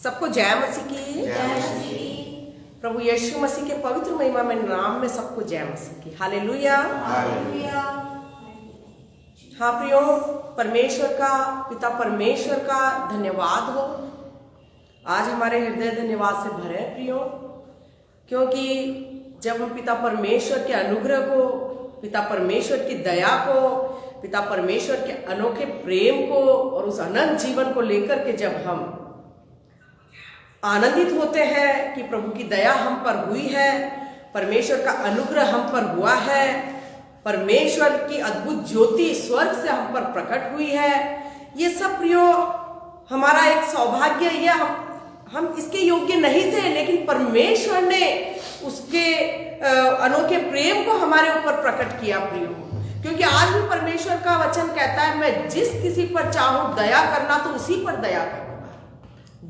सबको जय मसीह की। प्रभु यीशु मसीह के पवित्र महिमा में नाम में सबको जय मसीह की। हालेलुया। हाँ प्रियो, परमेश्वर का, पिता परमेश्वर का धन्यवाद हो। आज हमारे हृदय धन्यवाद से भरे प्रियो, क्योंकि जब हम पिता परमेश्वर के अनुग्रह को, पिता परमेश्वर की दया को, पिता परमेश्वर के अनोखे प्रेम को और उस अनंत जीवन को लेकर के जब हम आनंदित होते हैं कि प्रभु की दया हम पर हुई है, परमेश्वर का अनुग्रह हम पर हुआ है, परमेश्वर की अद्भुत ज्योति स्वर्ग से हम पर प्रकट हुई है, ये सब प्रियो हमारा एक सौभाग्य। ये हम इसके योग्य नहीं थे, लेकिन परमेश्वर ने उसके अनोखे प्रेम को हमारे ऊपर प्रकट किया प्रियो। क्योंकि आज भी परमेश्वर का वचन कहता है, मैं जिस किसी पर चाहूं दया करना तो उसी पर दया करूंगा,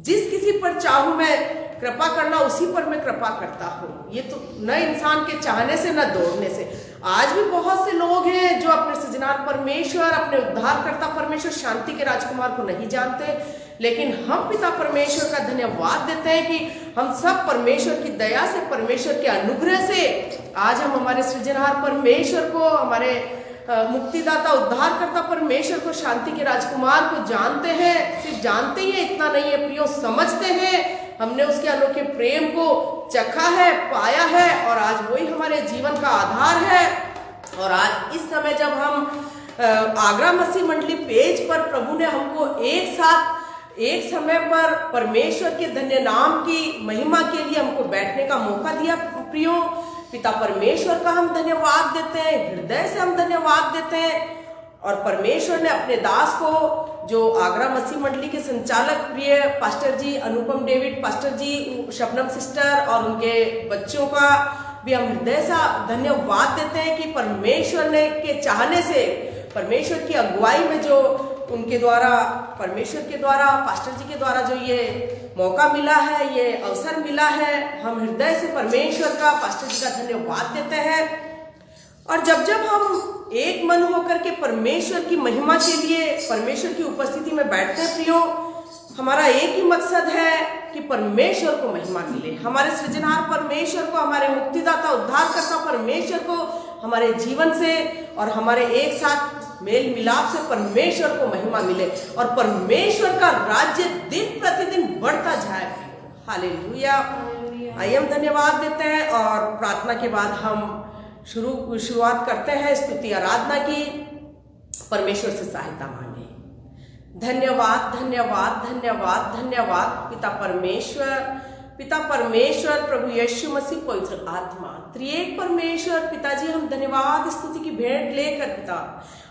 जिस किसी पर चाहूं मैं कृपा करना उसी पर मैं कृपा करता हूँ। ये तो न इंसान के चाहने से न दौड़ने से। आज भी बहुत से लोग हैं जो अपने सृजनहार परमेश्वर, अपने उद्धारकर्ता परमेश्वर, शांति के राजकुमार को नहीं जानते, लेकिन हम पिता परमेश्वर का धन्यवाद देते हैं कि हम सब परमेश्वर की दया से, परमेश्वर के अनुग्रह से आज हम हमारे सृजनहार परमेश्वर को, हमारे मुक्तिदाता उद्धारकर्ता परमेश्वर को, शांति के राजकुमार को जानते हैं। सिर्फ जानते ही इतना नहीं है प्रियो, समझते हैं। हमने उसके अनोखे प्रेम को चखा है, पाया है, और आज वही हमारे जीवन का आधार है। और आज इस समय जब हम आगरा मसीह मंडली पेज पर प्रभु ने हमको एक साथ एक समय पर परमेश्वर के धन्य नाम की महिमा के लिए हमको बैठने का मौका दिया प्रियो, पिता परमेश्वर का हम धन्यवाद देते हैं, हृदय से हम धन्यवाद देते हैं। और परमेश्वर ने अपने दास को, जो आगरा मसीह मंडली के संचालक प्रिय पास्टर जी अनुपम डेविड, पास्टर जी शबनम सिस्टर और उनके बच्चों का भी हम हृदय से धन्यवाद देते हैं कि परमेश्वर ने के चाहने से, परमेश्वर की अगुवाई में जो उनके द्वारा, परमेश्वर के द्वारा, पास्टर जी के द्वारा जो ये मौका मिला है, ये अवसर मिला है, हम हृदय से परमेश्वर का, पास्टर जी का धन्यवाद देते हैं। और जब जब हम एक मन होकर के परमेश्वर की महिमा के लिए, परमेश्वर की उपस्थिति में बैठते हैं प्रियो, हमारा एक ही मकसद है कि परमेश्वर को महिमा मिले, हमारे सृजनहार परमेश्वर को, हमारे मुक्तिदाता उद्धारकर्ता परमेश्वर को हमारे जीवन से और हमारे एक साथ मेल मिलाप से परमेश्वर को महिमा मिले और परमेश्वर का राज्य दिन प्रतिदिन बढ़ता जाए। हालेलुया। आइए हम धन्यवाद देते हैं और प्रार्थना के बाद हम शुरुआत करते हैं स्तुति आराधना की। परमेश्वर से सहायता मांगे। धन्यवाद धन्यवाद धन्यवाद धन्यवाद पिता परमेश्वर, प्रभु यीशु मसीह, पवित्र आत्मा, त्रिएक परमेश्वर पिताजी, हम धन्यवाद स्तुति की भेंट लेकर पिता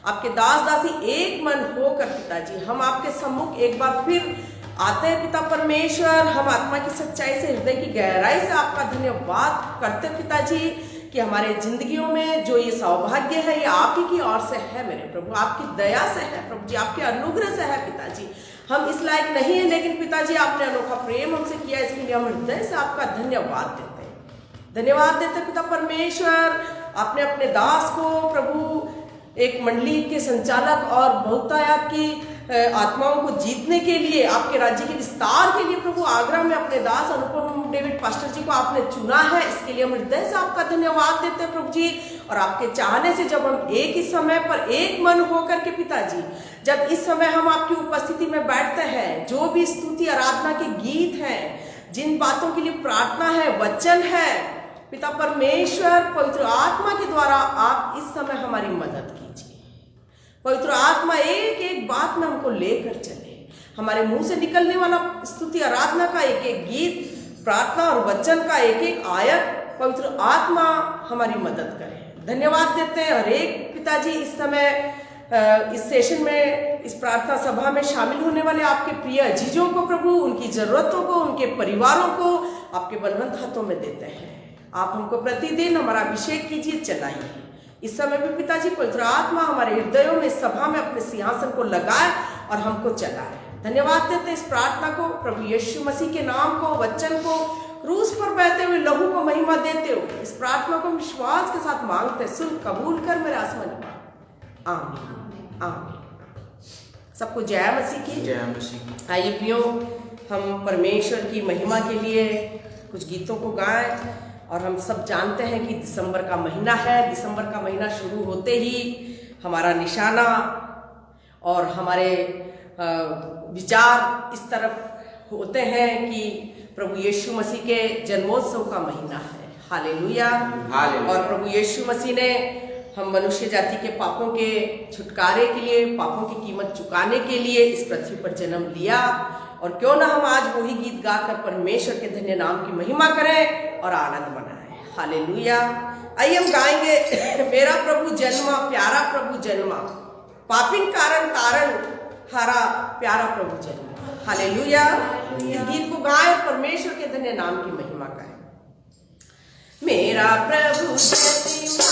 आपके दास दासी एक मन होकर पिताजी हम आपके सम्मुख एक बार फिर आते हैं पिता परमेश्वर। हम आत्मा की सच्चाई से, हृदय की गहराई से आपका धन्यवाद करते पिताजी कि हमारे जिंदगियों में जो ये सौभाग्य है ये आप ही की ओर से है मेरे प्रभु, आपकी दया से है प्रभु जी, आपके अनुग्रह से है पिताजी। हम इस लायक नहीं है, लेकिन पिताजी आपने अनोखा प्रेम हमसे किया, इसके लिए हम हृदय से आपका धन्यवाद देते हैं। धन्यवाद देते पिता परमेश्वर, आपने अपने दास को प्रभु एक मंडली के संचालक और बहुतायत की आत्माओं को जीतने के लिए, आपके राज्य के विस्तार के लिए प्रभु आगरा में अपने दास अनुपम डेविड पास्टर जी को आपने चुना है, इसके लिए हम हृदय से आपका धन्यवाद देते हैं प्रभु जी। और आपके चाहने से जब हम एक ही समय पर एक मन होकर के पिताजी, जब इस समय हम आपकी उपस्थिति में बैठते हैं, जो भी स्तुति आराधना के गीत हैं, जिन बातों के लिए प्रार्थना है, वचन है, पिता परमेश्वर पवित्र आत्मा के द्वारा आप इस समय हमारी मदद कीजिए। पवित्र आत्मा एक एक बात में हमको लेकर चले, हमारे मुंह से निकलने वाला स्तुति आराधना का एक एक गीत, प्रार्थना और वचन का एक एक आयत, पवित्र आत्मा हमारी मदद करे। धन्यवाद देते हैं हर एक पिताजी इस समय इस सेशन में, इस प्रार्थना सभा में शामिल होने वाले आपके प्रिय अजीजों को प्रभु, उनकी जरूरतों को, उनके परिवारों को आपके बलवंत हाथों में देते हैं। आप हमको प्रतिदिन हमारा अभिषेक कीजिए, चलाइए। इस समय भी पिताजी पवित्र आत्मा हमारे हृदयों में, सभा में अपने सिंहासन को लगाए और हमको चलाए। धन्यवाद देते हैं इस प्रार्थना को प्रभु यीशु मसीह के नाम को, वचन को, क्रूस पर बहते हुए लहू को महिमा देते हुए इस प्रार्थना को विश्वास के साथ मांगते, सुन कबूल कर मेरे आसमानी बाप। आमीन आमीन। सबको जय मसीह की। जय मसीह की। आइए प्रियो, हम परमेश्वर की महिमा के लिए कुछ गीतों को गाएं। और हम सब जानते हैं कि दिसंबर का महीना है। दिसंबर का महीना शुरू होते ही हमारा निशाना और हमारे विचार इस तरफ होते हैं कि प्रभु यीशु मसीह के जन्मोत्सव का महीना है। हालेलुया। और प्रभु यीशु मसीह ने हम मनुष्य जाति के पापों के छुटकारे के लिए, पापों की कीमत चुकाने के लिए इस पृथ्वी पर जन्म लिया। और क्यों ना हम आज वही गीत गाकर परमेश्वर के धन्य नाम की महिमा करें और आनंद मनाएं। हालेलुया। आइए हम गाएंगे, मेरा प्रभु जन्मा, प्यारा प्रभु जन्मा, पापिन कारण तारण हारा, प्यारा प्रभु जन्मा। हालेलुया। इस गीत को गाएं, परमेश्वर के धन्य नाम की महिमा करें। मेरा प्रभु जन्मा,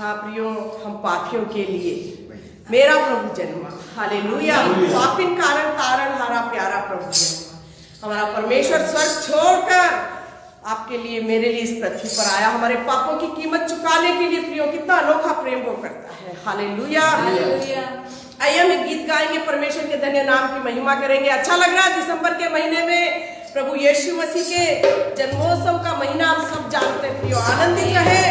हाँ प्रियो, हम पापियों के लिए मेरा प्रभु जन्मा। हालेलुया। पापिन कारण तारण हारा, प्यारा प्रभु जन्मा। हमारा परमेश्वर स्वर्ग छोड़कर आपके लिए, मेरे लिए इस पृथ्वी पर आया, हमारे पापों की कीमत चुकाने के लिए। प्रियो, कितना अनोखा प्रेम वो करता है। हालेलुया। आइए हम एक गीत गाएंगे, परमेश्वर के धन्य नाम की महिमा करेंगे। अच्छा लग रहा है दिसंबर के महीने में प्रभु यीशु मसीह के जन्मोत्सव का महीना हम सब जानते हैं प्रियो। आनंदित रहे,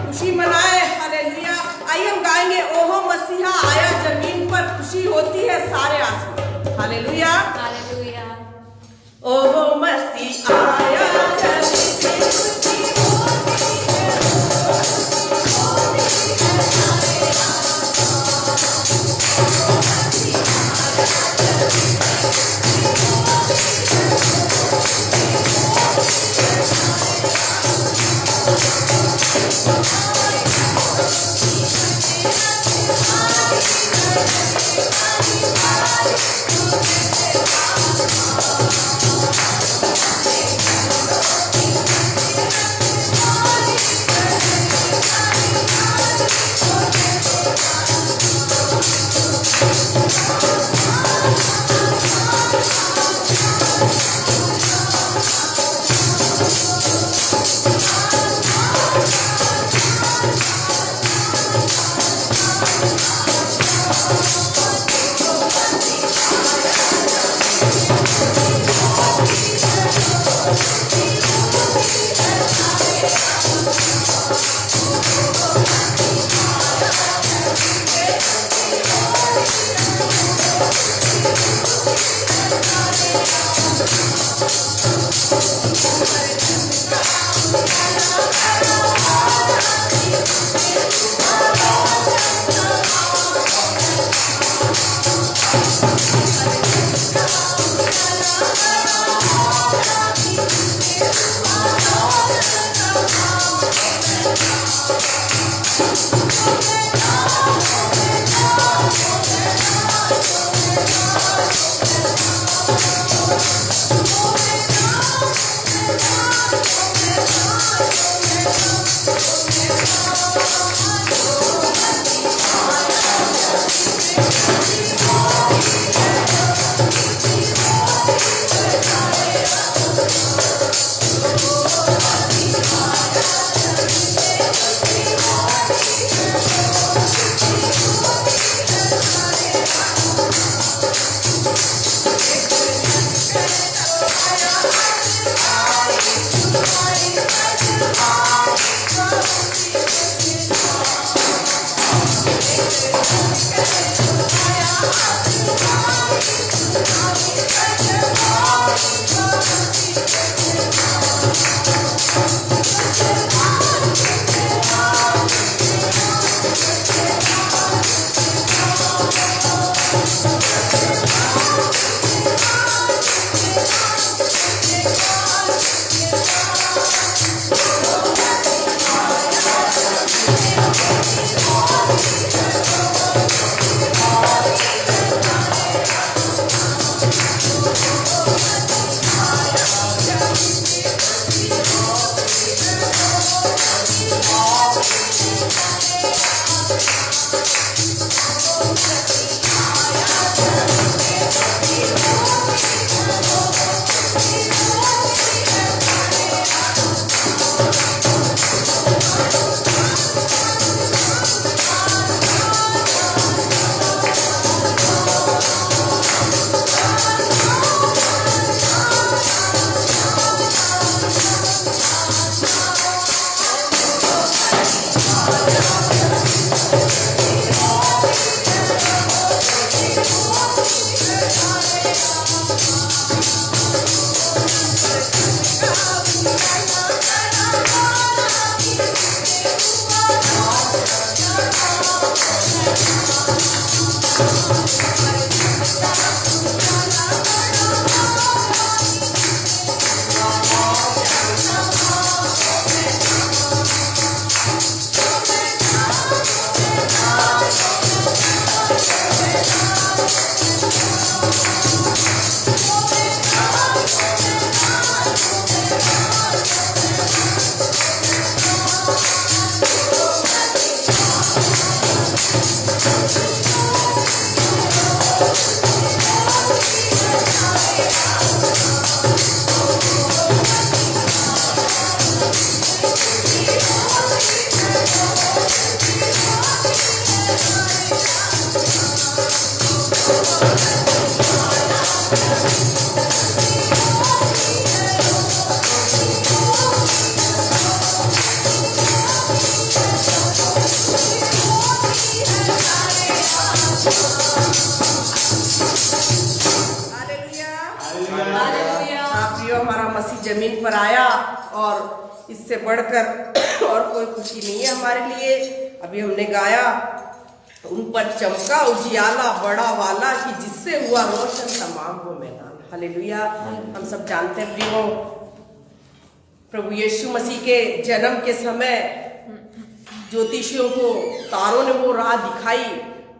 खुशी मनाए। हालेलुया। आइए हम गाएंगे, ओहो मसीहा आया जमीन पर, खुशी होती है सारे आसमान। Hallelujah hallelujah. ओहो मसीह आया जमीन पर, खुशी जमीन पर आया और इससे बढ़कर और कोई खुशी नहीं है हमारे लिए। अभी हमने गाया, उन पर चमका उजियाला बड़ा वाला कि जिससे हुआ रोशन तमाम वो मैदान। हालेलुया। हम सब जानते हैं प्रियो, प्रभु यीशु मसीह के जन्म के समय ज्योतिषियों को तारों ने वो राह दिखाई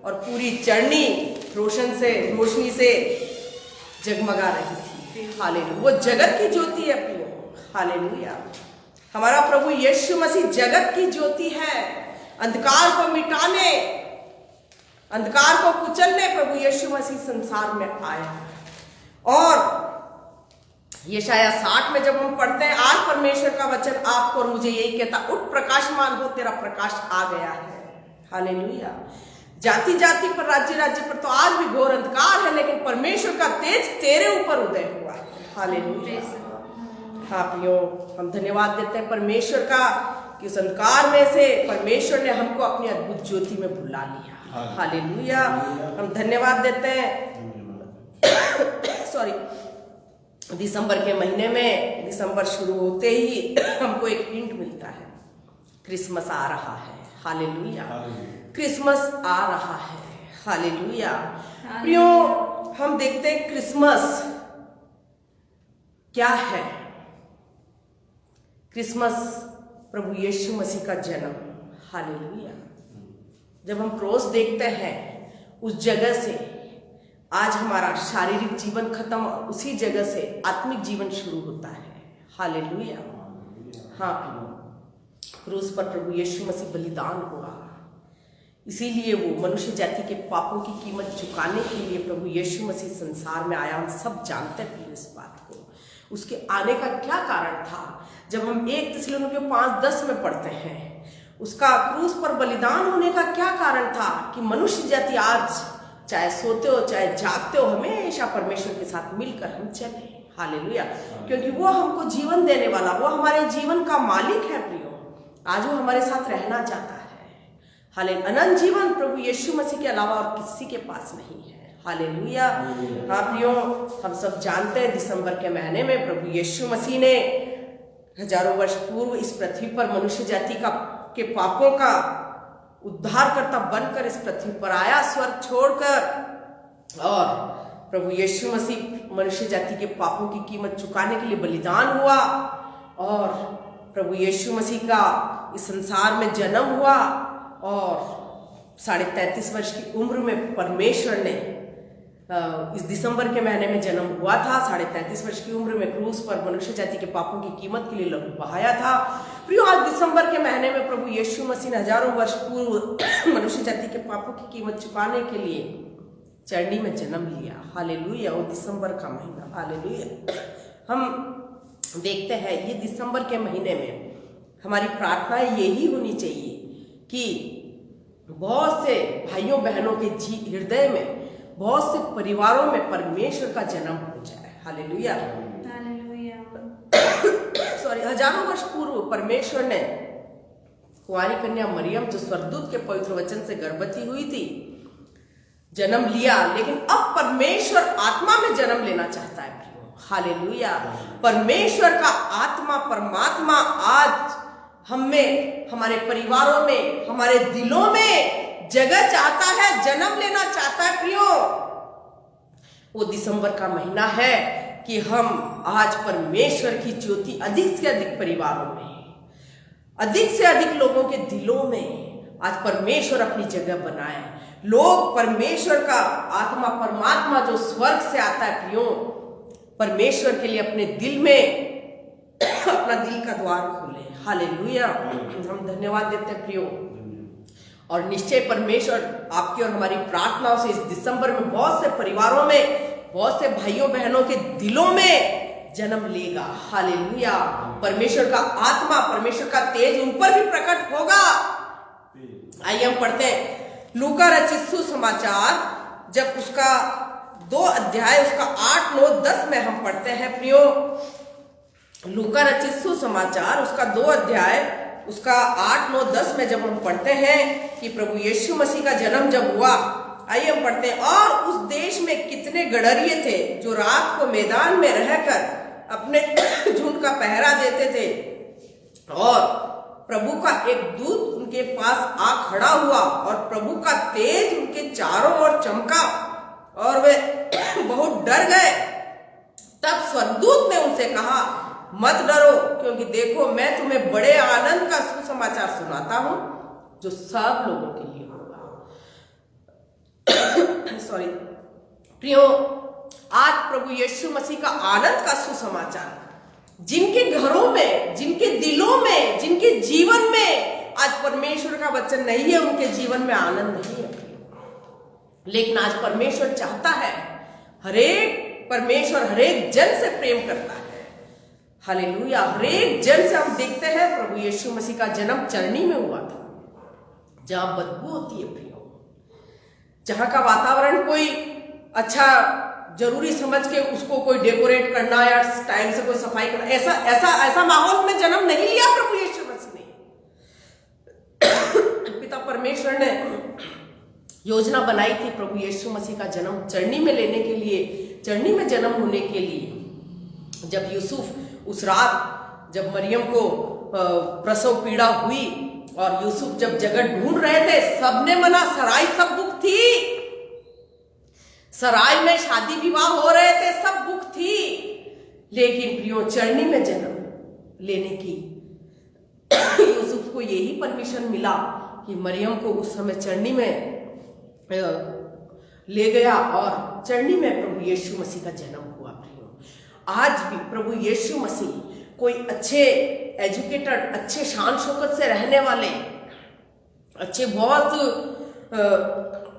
और पूरी चरनी रोशनी से जगमगा रही थी। हालेलुया। वो जगत की ज्योति है प्रियो। हालेलुया। हमारा प्रभु यीशु मसीह जगत की ज्योति है। अंधकार को मिटाने, अंधकार को कुचलने प्रभु यीशु मसीह संसार में आया। और यशायाह 60 में जब हम पढ़ते हैं, आज परमेश्वर का वचन आपको और मुझे यही कहता, उठ प्रकाशमान हो, तेरा प्रकाश आ गया है। हालेलुया। जाति जाति पर, राज्य राज्य पर तो आज भी घोर अंधकार है, लेकिन परमेश्वर का तेज तेरे ऊपर उदय हुआ है। हालेलुया। हाँ प्रियो, हम धन्यवाद देते हैं परमेश्वर का कि उस अंधकार में से परमेश्वर ने हमको अपनी अद्भुत ज्योति में बुला लिया। हालेलुया। हम धन्यवाद देते हैं। सॉरी, दिसंबर के महीने में, दिसंबर शुरू होते ही हमको एक हिंट मिलता है, क्रिसमस आ रहा है। हालेलुया। क्रिसमस आ रहा है। हालेलुया। प्रियो, हम देखते हैं क्रिसमस क्या है। क्रिसमस प्रभु यीशु मसीह का जन्म। हालेलुया। जब हम क्रॉस देखते हैं, उस जगह से आज हमारा शारीरिक जीवन खत्म और उसी जगह से आत्मिक जीवन शुरू होता है। हालेलुया। हाँ, क्रूस पर प्रभु यीशु मसीह बलिदान हुआ, इसीलिए वो मनुष्य जाति के पापों की कीमत चुकाने के लिए प्रभु यीशु मसीह संसार में आया। हम सब जानते हैं इस बात को। उसके आने का क्या कारण था? जब हम 1 थिस्सलुनीके 5:10 में पढ़ते हैं, उसका क्रूस पर बलिदान होने का क्या कारण था कि मनुष्य जाति आज चाहे सोते हो चाहे जागते हो, हमेशा परमेश्वर के साथ मिलकर हम चले। हालेलुया। क्योंकि वो हमको जीवन देने वाला, वो हमारे जीवन का मालिक है प्रियो। आज वो हमारे साथ रहना चाहता है। हालेलुया। अनंत जीवन प्रभु यीशु मसीह के अलावा और किसी के पास नहीं है। हालेलुया। हाँ प्रियो, हम सब जानते हैं दिसंबर के महीने में प्रभु यीशु मसीह ने हजारों वर्ष पूर्व इस पृथ्वी पर मनुष्य जाति के पापों का उद्धारकर्ता बनकर इस पृथ्वी पर आया, स्वर्ग छोड़कर। और प्रभु यीशु मसीह मनुष्य जाति के पापों की कीमत चुकाने के लिए बलिदान हुआ और प्रभु यीशु मसीह का इस संसार में जन्म हुआ। और 33.5 वर्ष की उम्र में परमेश्वर ने इस दिसंबर के महीने में जन्म हुआ था। 33.5 वर्ष की उम्र में क्रूस पर मनुष्य जाति के पापों की कीमत के लिए लहू बहाया था। प्रियो, आज दिसंबर के महीने में प्रभु यीशु मसीह ने हजारों वर्ष पूर्व मनुष्य जाति के पापों की कीमत चुकाने के लिए चरनी में जन्म लिया। हालेलुया। वो दिसंबर का महीना। हालेलुया। हम देखते हैं ये दिसंबर के महीने में हमारी प्रार्थना यही होनी चाहिए कि बहुत से भाइयों बहनों के हृदय में, बहुत से परिवारों में परमेश्वर का जन्म हो जाए। हालेलुया। सॉरी, हजारों वर्ष पूर्व परमेश्वर ने कुंवारी कन्या मरियम, जो स्वर्गदूत के पवित्र वचन से गर्भवती हुई थी, जन्म लिया। लेकिन अब परमेश्वर आत्मा में जन्म लेना चाहता है। हालेलुया। परमेश्वर का आत्मा, परमात्मा आज हमें, हमारे परिवारों में, हमारे दिलों में जगह चाहता है, जन्म लेना चाहता है। प्रियो, वो दिसंबर का महीना है कि हम आज परमेश्वर की ज्योति अधिक से अधिक परिवारों में, अधिक से अधिक लोगों के दिलों में आज परमेश्वर अपनी जगह बनाए। लोग परमेश्वर का आत्मा, परमात्मा जो स्वर्ग से आता है प्रियो, परमेश्वर के लिए अपने दिल में अपना दिल का द्वार खोले। हालेलुया। हम धन्यवाद देते हैं प्रियो, और निश्चय परमेश्वर आपकी और हमारी प्रार्थनाओं से इस दिसंबर में बहुत से परिवारों में, बहुत से भाइयों बहनों के दिलों में जन्म लेगा। हालेलुया। परमेश्वर का आत्मा, परमेश्वर का तेज उन पर भी प्रकट होगा। आइए हम पढ़ते हैं लूका रचित सुसमाचार, जब उसका 2 अध्याय, उसका 8, 9, 10 में हम पढ़ते हैं प्रियो। लूका रचित सुसमाचार उसका 2 अध्याय, उसका 8, 9, 10 में जब हम पढ़ते हैं कि प्रभु यीशु मसीह का जन्म जब हुआ, आइए हम पढ़ते हैं। और उस देश में कितने गडरिये थे जो रात को मैदान में रहकर अपने झुंड का पहरा देते थे और प्रभु का एक दूत उनके पास आ खड़ा हुआ और प्रभु का तेज उनके चारों ओर चमका और वे बहुत डर गए। तब स्वर्गदूत ने उनसे कहा, मत डरो, क्योंकि देखो मैं तुम्हें बड़े आनंद का सुसमाचार सुनाता हूं जो सब लोगों के लिए होगा। सॉरी प्रियो, आज प्रभु यीशु मसीह का आनंद का सुसमाचार जिनके घरों में, जिनके दिलों में, जिनके जीवन में आज परमेश्वर का वचन नहीं है, उनके जीवन में आनंद नहीं है। लेकिन आज परमेश्वर चाहता है, परमेश्वर हरेक जन से प्रेम करता है। हालेलुया। हरेक जन से हम देखते हैं प्रभु यीशु मसीह का जन्म चरनी में हुआ था, जहां बदबू होती है प्रियो, जहां का वातावरण कोई अच्छा जरूरी समझ के उसको कोई डेकोरेट करना या टाइम से कोई सफाई करना, ऐसा माहौल में जन्म नहीं लिया प्रभु यीशु मसीह ने। पिता परमेश्वर ने योजना बनाई थी प्रभु यीशु मसीह का जन्म चरनी में लेने के लिए, चरनी में जन्म होने के लिए। जब यूसुफ उस रात जब मरियम को प्रसव पीड़ा हुई और यूसुफ जब जगह ढूंढ रहे थे, सबने मना, सराय सब बुक थी, सराय में शादी विवाह हो रहे थे, सब बुक थी। लेकिन प्रियो, चरनी में जन्म लेने की यूसुफ को यही परमिशन मिला कि मरियम को उस समय चरनी में ले गया और चरनी में प्रभु यीशु मसीह का जन्म हुआ। प्रियो, आज भी प्रभु यीशु मसीह कोई अच्छे एजुकेटेड, अच्छे शान शौकत से रहने वाले, अच्छे बहुत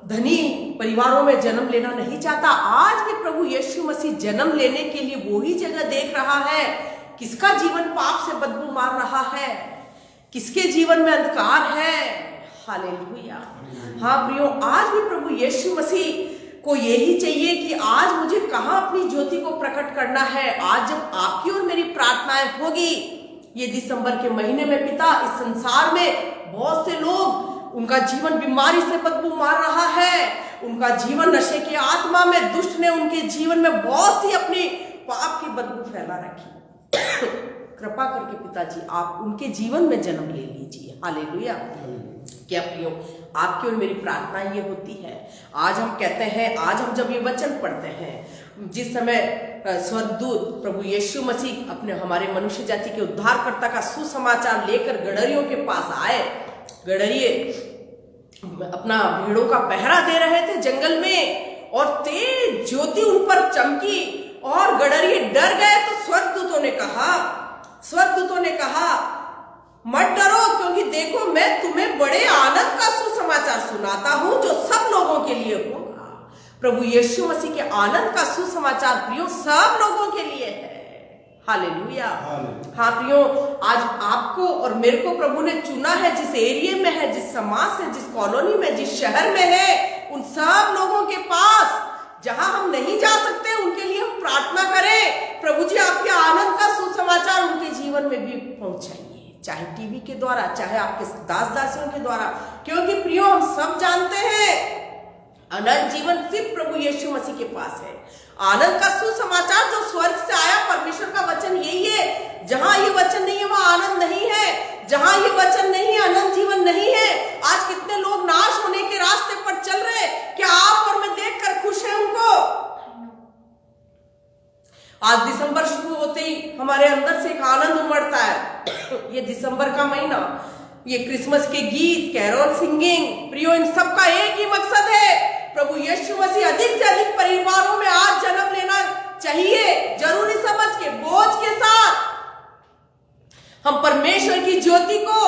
धनी परिवारों में जन्म लेना नहीं चाहता। आज भी प्रभु यीशु मसीह जन्म लेने के लिए वो ही जगह देख रहा है, किसका जीवन पाप से बदबू मार रहा है, किसके जीवन में अंधकार है। हालेलुया। हाँ प्रियो, आज भी प्रभु यीशु मसीह को यही चाहिए कि आज मुझे कहाँ अपनी ज्योति को प्रकट करना है। आज जब आपकी और मेरी प्रार्थनाएं होगी, ये दिसंबर के महीने में पिता, इस संसार में बहुत से लोग, उनका जीवन बीमारी से बदबू मार रहा है, उनका जीवन नशे की आत्मा में, दुष्ट ने उनके जीवन में बहुत सी अपनी पाप की बदबू फैला रखी। कृपा करके पिताजी आप उनके जीवन में जन्म ले लीजिए। हालेलुया। क्या प्रियो, आपकी और मेरी प्रार्थना ये होती है, आज हम कहते हैं, आज हम जब ये वचन पढ़ते हैं, जिस समय स्वर्गदूत प्रभु यीशु मसीह अपने हमारे मनुष्य जाति के उद्धारकर्ता का सुसमाचार लेकर गडरियों के पास आए, गडरिये अपना भेड़ों का पहरा दे रहे थे जंगल में और तेज ज्योति उन पर चमकी और गडरिये डर गए। तो स्वर्गदूतों ने कहा मत डरो, क्योंकि देखो मैं तुम्हें बड़े आनंद का सुसमाचार सुनाता हूं जो सब लोगों के लिए होगा। प्रभु यीशु मसीह के आनंद का सुसमाचार प्रियो सब लोगों के लिए है। हालेलुया। हाँ प्रियो, आज आपको और मेरे को प्रभु ने चुना है, जिस एरिया में है, जिस समाज से, जिस कॉलोनी में, जिस शहर में है, उन सब लोगों के पास जहां हम नहीं जा सकते उनके लिए हम प्रार्थना करें, प्रभु जी आपके आनंद का सुसमाचार उनके जीवन में भी पहुंचाइए, चाहे टीवी के द्वारा, चाहे आपके दास दासियों के द्वारा, क्योंकि प्रियो हम सब जानते हैं अनंत जीवन सिर्फ प्रभु यीशु मसीह के पास है। आनंद का सुसमाचार जो स्वर्ग से आया, परमेश्वर का वचन यही है। जहां ये वचन नहीं है वहां आनंद नहीं है, जहां ये वचन नहीं है अनंत जीवन नहीं है। आज कितने लोग नाश होने के रास्ते पर चल रहे, क्या आप और मैं देखकर खुश हैं उनको? आज दिसंबर शुरू होते ही हमारे अंदर से एक आनंद उमड़ता है। ये दिसंबर का महीना, ये क्रिसमस के गीत, कैरोल सिंगिंग, प्रियो इन सब का एक ही मकसद है, प्रभु यीशु मसीह अधिक से अधिक परिवारों में आज जन्म लेना चाहिए, जरूरी समझ के, बोझ के साथ। हम परमेश्वर की ज्योति को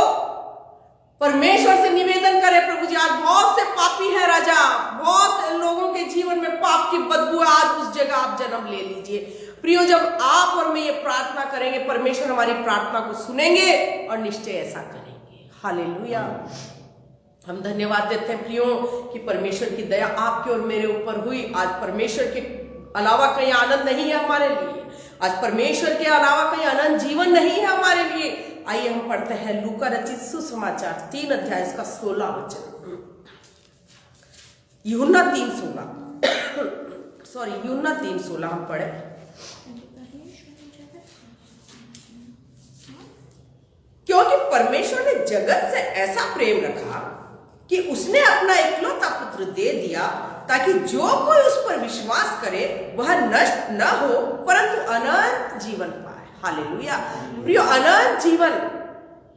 परमेश्वर से निवेदन करें, प्रभु जी आज बहुत से पापी हैं राजा, बहुत से लोगों के जीवन में पाप की बदबू है, आज उस जगह आप जन्म ले लीजिए। प्रियो, जब आप और मैं ये प्रार्थना करेंगे, परमेश्वर हमारी प्रार्थना को सुनेंगे और निश्चय ऐसा करेंगे। हालेलुया। हम धन्यवाद देते हैं प्रियो कि परमेश्वर की दया आपके और मेरे ऊपर हुई। आज परमेश्वर के अलावा कहीं आनंद नहीं है हमारे लिए, आज परमेश्वर के अलावा कहीं अनंत जीवन नहीं है हमारे लिए। आइए हम पढ़ते हैं लूका रचित सुसमाचार 3 अध्याय इसका 16 वचन। यूहन्ना 3:16 हम पढ़े। क्योंकि परमेश्वर ने जगत से ऐसा प्रेम रखा कि उसने अपना इकलौता पुत्र दे दिया, ताकि जो कोई उस पर विश्वास करे वह नष्ट न हो परंतु अनंत जीवन पाए। हालेलुया। प्रियो,